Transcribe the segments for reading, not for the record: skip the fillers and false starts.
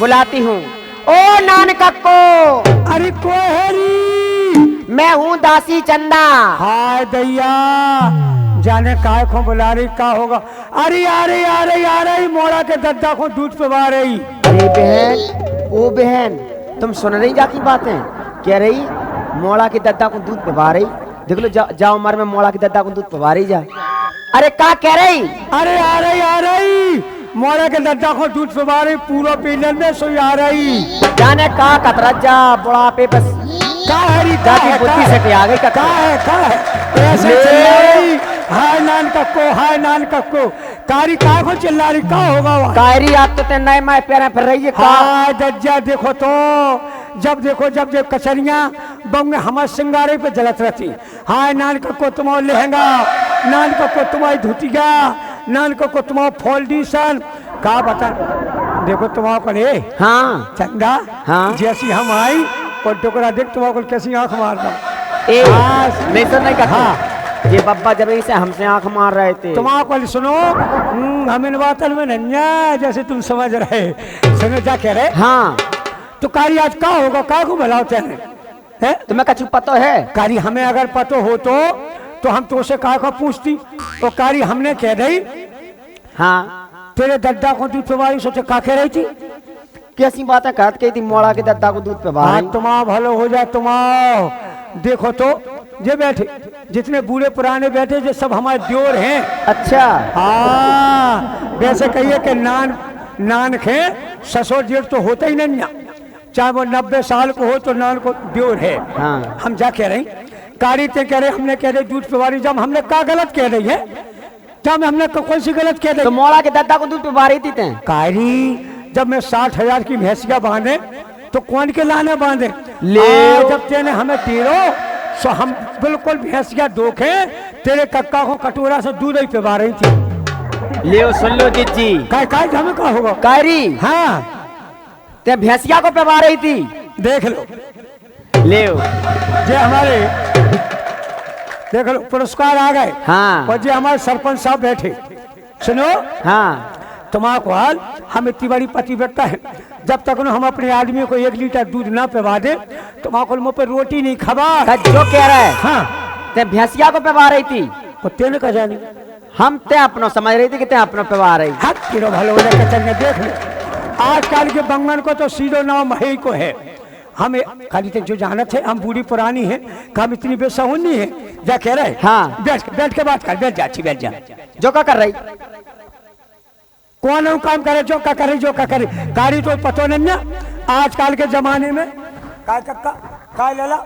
बुलाती हूँ। ओ नान कक्को। अरे कोहरी, मैं हूँ दासी चंदा। हाय दैया, जाने काय को बुला रही, का होगा। अरे अरे अरे अरे मोड़ा के दद्दा को दूध पिवा रही। अरे बहन, ओ बहन, तुम सुन रही जाती बातें? कह रही मोड़ा की दद्दा को दूध पिवा रही। देख लो, जाओ उम्र में मोड़ा की दद्दा को दूध पिवा रही जा। अरे का कह रही? अरे अरे मोड़ा के दद्दा को दूध पिवा रही, पूरा पीलन में सोई आ रही। जाने का कतरा जा बुढ़ापे बस का है जाती बुद्धि से के आ गई। का है ऐसे चिल्ला रही, हाय नान कक्को, हाय नान कक्को। कारी का को चिल्ला रही, का होगा वहाँ? कायरी आप तो नए माए पैर फिर रही है। हाय दज्जा, देखो तो जब देखो जब कचरियां बंग हमारे सिंगारे पे जलत रहती। हाय नान कक्को तुम्हारा लहंगा, नान कक्को तुम्हारी धुतिया, नान कक्को तुम्हारा फोल्डिशन, का बता। देखो तुम्हारा को रे, हाँ चंदा, हाँ, जैसी हम आई और टुकड़ा देख तुम्हारा को कैसी आंख मारता। नहीं तो नहीं कहा। हाँ। ये बब्बा जब से हमसे आंख मार रहे थे। तुम्हारा को सुनो, हम इन बातों में नन्या जैसे तुम समझ रहे। सुनो क्या कह रहे? हाँ। तो कारी आज का होगा, का को बुलाते हैं? तुम्हें कछु पतो है? कारी हमें अगर पतो हो तो हम तो उसे का को पूछती। तो कारी हमने कह रही, हाँ, तेरे दद्दा को दूध पिवाई, सोचे का कह रही थी? कैसी बातें कहत कही थी? मोड़ा के दद्दा को दूध पिवा रही। तुम्हारा भलो हो जाए तुम्हारा। देखो तो जे बैठे, जितने बूढ़े पुराने बैठे, जो सब हमारे द्योर हैं। अच्छा, हाँ, वैसे कहिए कि नान खे ससुर जेठ तो होता ही नहीं, चाहे वो 90 साल को हो तो नान को द्योर है। हाँ। हम जा कह रहे, कारी ते कह रहे, हमने कह रहे दूध पिवारी। जब हमने का गलत कह रही है? जब हमने कौन सी गलत कह रही? तो मोड़ा के दद्दा को दूध पिवा रही थी। कारी, जब मैं 60,000 की भैंसियां बांधे तो कौन के लाने बांधे? ले जब तेने हमें तीरो सो हम बिल्कुल भैंसियां धोखे तेरे कक्का को कटोरा से दूध ही पिवा रही थी। ले सुन लो जीजी, काय हमें का होगा? कायरी, हाँ, ते भैंसिया को पिवा रही थी। देख लो, ले जे हमारे देख लो पुरस्कार आ गए। हाँ। और जे हमारे सरपंच साहब बैठे, सुनो, हाँ, तुम्हारा हाल हम इतनी बड़ी पतिव्रता है, जब तक हम अपने आदमी को 1 लीटर दूध ना पिवा दे तुम्हारा मुँह पे रोटी नहीं खबा। जो कह रहा है? हाँ, ते भैंसिया को पिवा रही थी। तेने का जानी, हम ते अपनो समझ रही थी कि ते अपनो पिवा रही। हाँ, किरो भलो हो जाए। देख लो, आजकल के बंगन को तो सीधो नाम मही को है। हमें खाली तक जो जानत है, हम बूढ़ी पुरानी है, हम इतनी बेसहुन नहीं है। जा कह रहे? हाँ। बैठ के बात कर, बैठ जा, अच्छी बैठ जा। जो का कर रही? कौन काम करे, जो का करे, जो का करे। कारी तो पतो नहीं ना आजकल के जमाने में। काय कक्का, काय लला,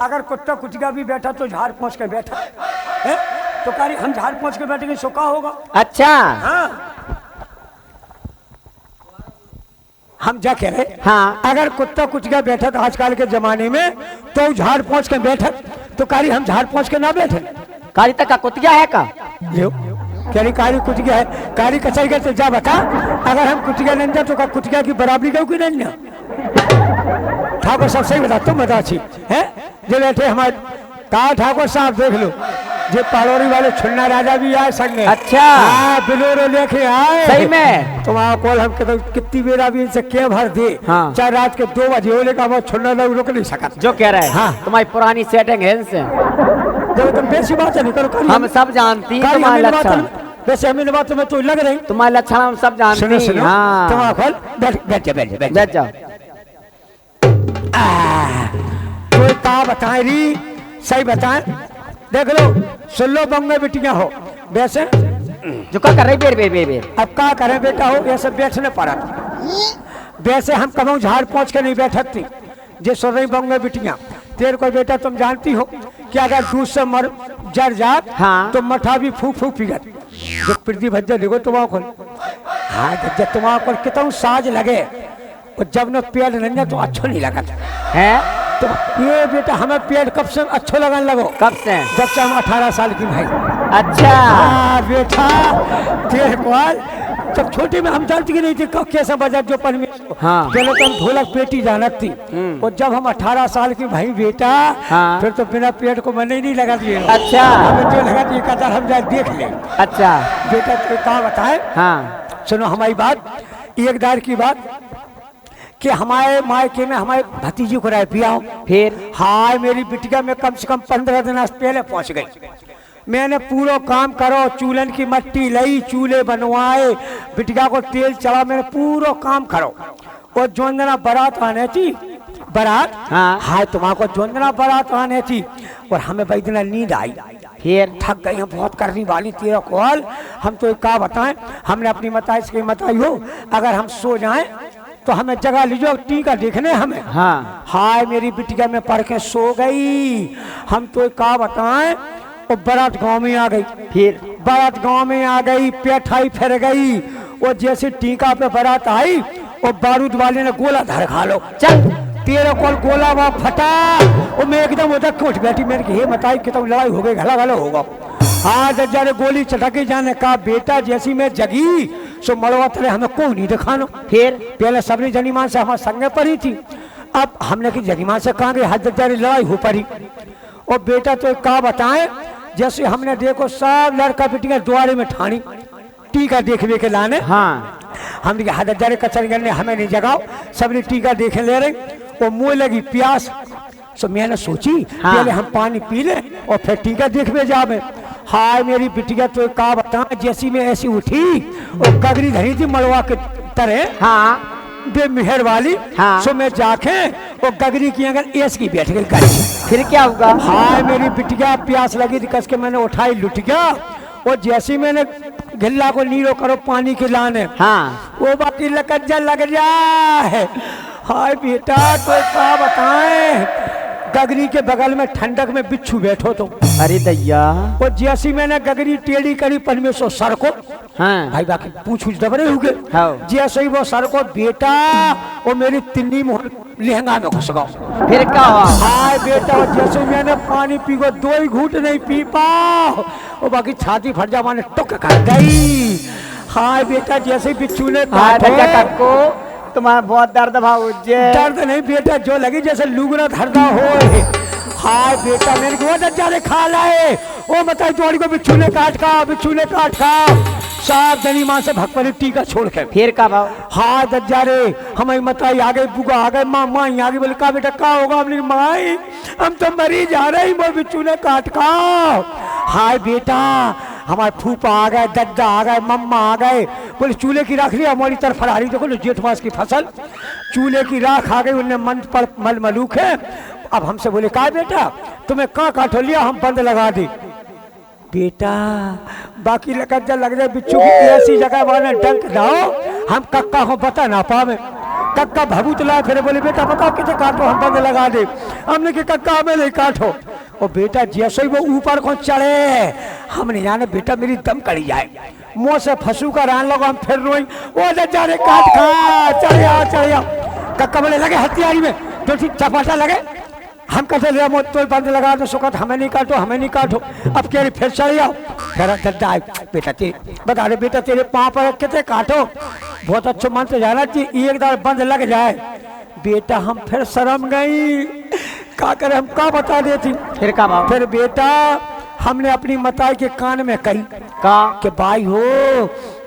अगर कुत्ता कुतिया भी बैठा तो झाड़ पहुंच के बैठा है, तो कारी हम झाड़ पहुंच के बैठेंगे, सो का होगा? अच्छा, हाँ, हम जा कह रहे? हाँ। अगर कुत्ता कुतिया बैठा तो आजकल के जमाने में तो झाड़ पहुंच के बैठा, तो कारी हम झाड़ पहुंच के ना बैठे? कारी तक का कुतिया है का? लो, कारी कुतिया है, कारी कचर गए तो जा बता। अगर हम कुतिया नहीं जा तो का कुतिया की बराबरी गई कि नहीं? ठाकुर साहब सही बता, तुम बता छी है जो बैठे हमारे। कहा ठाकुर साहब देख लो, जो पाड़ोरी वाले छुन्ना राजा भी आए संग में। अच्छा, बिलोरो लेके आए। सही में? तुम्हारा कॉल हम कहते कितनी बेरा भी इनसे क्या भर दे। हाँ। चाहे रात के 2 बजे हो, लेकिन वो छुन्ना लोग रुक नहीं सका। जो कह रहा है? हाँ। तुम्हारी पुरानी सेटिंग है इनसे। जब तुम बेसी बात नहीं करो, हम सब जानती हैं तुम्हारे लक्षण। वैसे हमें बात में तो लग रही तुम्हारे लक्षण हम सब जानते हैं। सुनो, हाँ। तुम्हारा कॉल बैठ जाओ। कोई का बताए री, सही बताए। देख लो, सुन लो बंगे बिटिया हो, वैसे जो का कर रही? बेर अब का करें बेटा हो, ऐसे बैठने पड़ा। वैसे हम कभी झाड़ पहुंच के नहीं बैठती। जे सुन रही बंगे बिटिया, तेरे को बेटा तुम जानती हो कि अगर दूध से मर जर जात, हाँ, तो मठा भी फूक पिघत। जो पृथ्वी भज्जा देखो तुम्हारा खोल, हाँ, जब तुम्हारा खोल कितना साज लगे, और जब न पेड़ नहीं तो अच्छो नहीं लगा है। तो ये बेटा हमें पेड़ कब से अच्छो लगने लगो? कब से? जब से हम 18 साल की भाई। अच्छा। हाँ बेटा, तेरे को जब छोटी में हम जानती नहीं थी कैसे बजा जो पर में। हाँ। पहले तो हम ढोलक पेटी जानत थी, और जब हम 18 साल की भाई बेटा, हाँ। फिर तो बिना पेड़ को मन ही नहीं लगा दिए। अच्छा, हमें जो लगा दिए कदर हम जाए देख ले। अच्छा बेटा तो कहा बताए? हाँ, सुनो हमारी बात, एक दार की बात कि हमारे मायके में हमारे भतीजी को रह पिया। फिर हाय मेरी बिटिया में कम से कम 15 दिन पहले पहुंच गई। मैंने पूरा काम करो, चूल्हन की मट्टी लई, चूल्हे बनवाए, बिटिया को तेल चढ़ा, मैंने पूरा काम करो। और जोंदना बारात आने थी, बारात हाँ हाय तुम्हारा जोंदना बारात आने थी, और हमें भाई दिन नींद आई। फिर थक गई हम, बहुत करनी वाली तेरा कॉल। हम तो एक का बताएं, हमने अपनी मताई से मताई हो, अगर हम सो जाएं तो हमें जगह लीजिए टीका देखने हमें। हाँ हाय मेरी बिटिया में पढ़ के सो गई। हम तो एक का बताएं, और बारात गांव में आ गई। फिर बारात गांव में आ गई, पेठाई फिर गई, और जैसे टीका पे बारात आई और बारूद वाले ने गोला धर खा लो, चल तेरे कॉल गोला वहां फटा। और मैं एकदम उधर उठ बैठी, मैंने कहा हे मताई कि तुम लड़ाई हो गई, घला घला होगा। हाँ जज्जा ने गोली चटकी जाने का बेटा, जैसी मैं जगी सो मड़वा तले हमें को नहीं दिखानो। फिर पहले सबरी जनीमान से हमारे संगे पड़ी थी, अब हमने की जनीमान से कहा गई, हद जज्जा ने लड़ाई हो पड़ी। और बेटा तो एक का बताएं, जैसे हमने देखो सब लड़का बेटियां द्वारे में ठानी टीका देखने के लाने। हाँ हमने हदर कचर करने हमें नहीं जगाओ, सबने टीका देखे ले रहे। और मुँह लगी प्यास, सो मैंने सोची हाँ। पहले हम पानी पी ले और फिर टीका देखने जावे। हाय मेरी बिटिया तो का बताएं, जैसी में ऐसी उठी और गगरी धरी थी मड़वा के तरह, हाँ बेमेहर वाली। हाँ। सो मैं जाके और गगरी की अगर एस की बैठ गई गाड़ी। फिर क्या होगा? हाय मेरी बिटिया प्यास लगी थी, कस के मैंने उठाई लुट गया। और जैसी मैंने गिल्ला को नीलो करो पानी के लाने, हाँ वो बाकी लकज्जा लग जाए। हाय बेटा तो क्या बताएं, गगरी के बगल में ठंडक में बिच्छू बैठो तो। अरे दैया। और जैसी मैंने गगरी टेढ़ी करी परमेश्वर सर को, हाँ भाई बाकी पूछ दबरे हुए, हाँ। जैसे ही वो सर को बेटा और मेरी तिन्नी मोहन लहंगा में घुस गया। फिर क्या हुआ? हाय बेटा जैसे मैंने पानी पी को 2 ही घूंट नहीं पी पाओ, और बाकी छाती फट जा माने टुक कर गई। हाय बेटा जैसे बिच्छू ने को तुम्हारा बहुत दर्द भाव। दर्द नहीं बेटा, जो लगी जैसे लुगना धरदा हो। हाय बेटा मेरे को दज्जारे खा लाए, ओ बताई तोड़ी को बिच्छू ने काट खा, बिच्छू ने काट खा। साफ जनी माँ से भगवान टीका छोड़ के। फिर का भाव? हाँ दज्जारे हमारी मताई आ गई, बुआ आ गए, माँ माई आ गई। बोले का बेटा का होगा? अपनी माई हम तो मरी जा रहे, वो बिच्छू ने काट खा। हाय बेटा हमारे फूफा आ गए, दद्दा आ गए, मम्मा आ गए। बोले चूल्हे की राख लिया, हमारी तरफ फरा रही। देखो जेठ मास की फसल, चूल्हे की राख आ गई, उन्हें मन पर मल मलूक है। अब हमसे बोले का बेटा तुम्हें कहाँ काटो लिया, हम बंद लगा दी। बेटा बाकी लकज्जा लग जाए, बिच्छू की ऐसी जगह वाले डंक दाओ, हम कक्का हो बता ना पावे। कक्का भभूत लाए, फिर बोले बेटा बताओ किसे काटो, हम बंद लगा दे। हमने कि कक्का हमें नहीं काटो। और बेटा जैसे ही वो ऊपर को चढ़े, हम नहीं जाने बेटा मेरी दम कड़ी जाए, मुंह से फंसू कर आने लगा। हम फिर रोई, ओ दज्जारे काट खा, चढ़ जाओ। कक्का बोले लगे हथियारी में, तो चपाटा लगे। हम कहते ले मो तो बंद लगा दो, सुकत हमें नहीं काटो, हमें नहीं काटो। अब कह रही फिर चढ़ जाओ। फिर दद्दा बेटा बता रहे बेटा तेरे पाँव पर कितने काटो, बहुत अच्छा मन से जाना चाहिए, एक बार बंद लग जाए। बेटा हम फिर शर्म गई, का करे हम का बता देती। फिर का भाव? फिर बेटा हमने अपनी मताई के कान में कही का कि भाई हो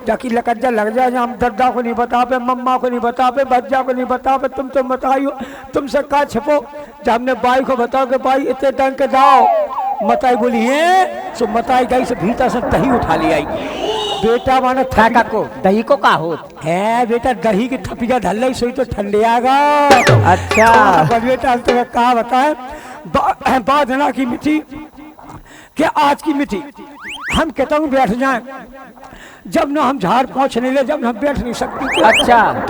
जाकि लकज्जा लग जाए, हम दद्दा को नहीं बता पे, मम्मा को नहीं बता पे, बच्चा को नहीं बता पे, तुम तो बताई हो, तुमसे का छिपो। जब हमने बाई को बताओ कि भाई इतने डंग के दाओ, मताई बोली है, सो मताई गई से भीतर से दही उठा ली आई। बेटा माने काका को दही को का हो है बेटा, दही की थपिया धल रही सोई तो ठंडे आगा। अच्छा बेटा तुम्हें कहा बताए, बादना की मिट्टी क्या आज की मिट्टी, हम कहता हूँ बैठ जाएं, जब ना हम झाड़ पहुँच नहीं ले, जब ना हम बैठ नहीं सकती। अच्छा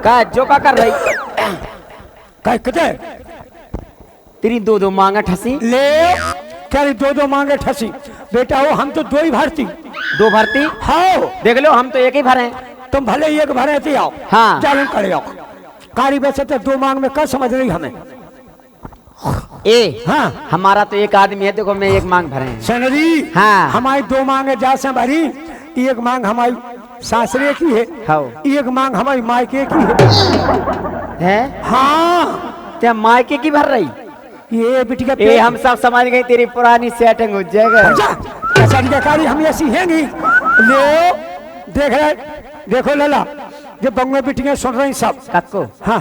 का जो का कर रही कहते तेरी 2 मांगा ठसी ले, क्या 2 मांगे ठसी। बेटा हो हम तो 2 ही भरती, 2 भरती। हाँ देख लो हम तो एक ही भरे। तुम भले एक भरे थे, आओ हाँ चालन करे आओ। कारी वैसे तो 2 मांग में कर समझ रही हमें। ए हाँ हमारा तो एक आदमी है, देखो मैं एक मांग भरे हैं। सनरी हाँ हमारी 2 मांगे जा से भरी, एक मांग हमारी सासरे की है, हाँ एक मांग हमारी मायके की है। हाँ क्या मायके की भर रही? ये बिटिया ए हम सब समझ गए तेरी पुरानी सेटिंग हो जाएगा। कारी हम ऐसी है नहीं। ले देख रहे देखो लला, जो बंगो बिटियां सुन रही सब। कक्को हाँ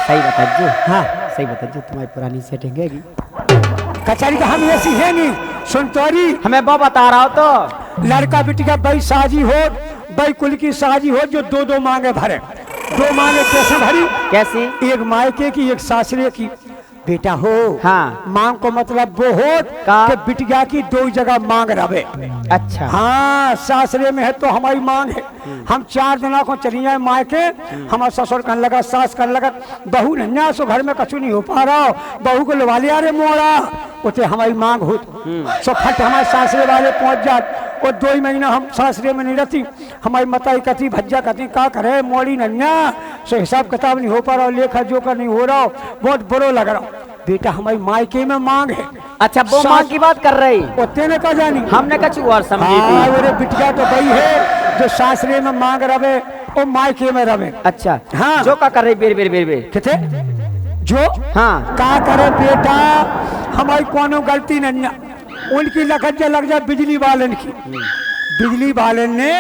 सही बता जो, हाँ सही बता जो, तुम्हारी पुरानी सेटिंग है कचहरी का हम ऐसी है नहीं सुन तोरी। हमें वो बता रहा हो तो। लड़का बिटिया बई साजी हो, बई कुल की साजी हो, जो दो दो मांगे भरे। दो मांगे कैसे भरी? कैसी? एक मायके की एक सासरे की। बेटा हो हाँ। मांग को मतलब वो हो कि बिटिया की दो जगह मांग रहे। अच्छा हाँ सासरे में है तो हमारी मांग है। हम 4 दिना को चली जाए मायके, हमारा ससुर करने लगा, सास करने लगा, बहू नन्या सो घर में कछु नहीं हो पा रहा, बहू को लवा लिया रे मोड़ा, उसे हमारी मांग हो सो फट हमारे सासरे वाले पहुंच जाते। और 2 ही महीना हम सासरे में नहीं रहती, हमारी मताई कथी भज्जा कथी का करे मोड़ी नन्या सो हिसाब किताब नहीं हो पा रहा, लेखा जोखा नहीं हो रहा, बहुत बुरो लग रहा। बेटा हमारी मायके में मांग है। अच्छा वो मांग की बात कर रही, तेने का जानी हमने कछु और समझी थी। मेरे बिटिया तो वही है जो सासरे में मांग रवे और मायके में रवे। अच्छा हाँ जो का कर रही बेर बेर बेर बेर किथे जो हाँ का करे बेटा, हमारी कोनो गलती नहीं, उनकी लखत लग जाए बिजली वालन की। बिजली वालन ने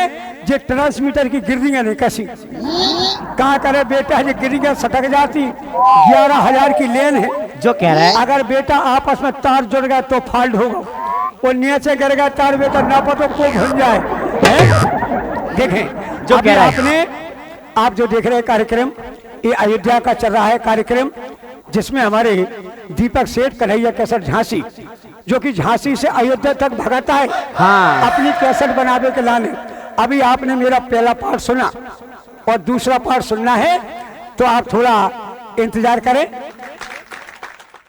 जो ट्रांसमीटर की गिरियां नहीं कसी, कहा करे बेटा ये गिरियां सटक जाती, 11,000 की लेन है। जो कह रहा है अगर बेटा आपस में तार जुड़ गया तो फॉल्ट होगा, और नीचे गिर गया तार बेटा ना पतो को भूल जाए। देखें जो कह रहा है आपने, आप जो देख रहे हैं कार्यक्रम, ये अयोध्या का चल रहा है कार्यक्रम, जिसमें हमारे दीपक सेठ कन्हैया कैसेट झांसी, जो कि झांसी से अयोध्या तक भगाता है हाँ। अपनी कैसेट बनावे के लाने। अभी आपने मेरा पहला पार्ट सुना और दूसरा पार्ट सुनना है तो आप थोड़ा इंतजार करें।